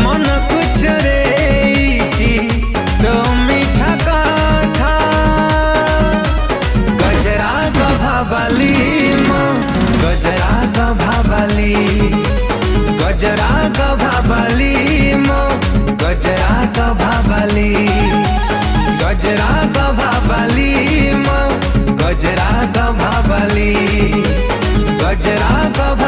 मन कुछ रे तो मीठा काथा गजरा गभाबाली गजरा गभाबाली गजरा गभाबाली गजरा गभाबाली गजरा गभाबाली गजरा गभाबाली गजरा गभा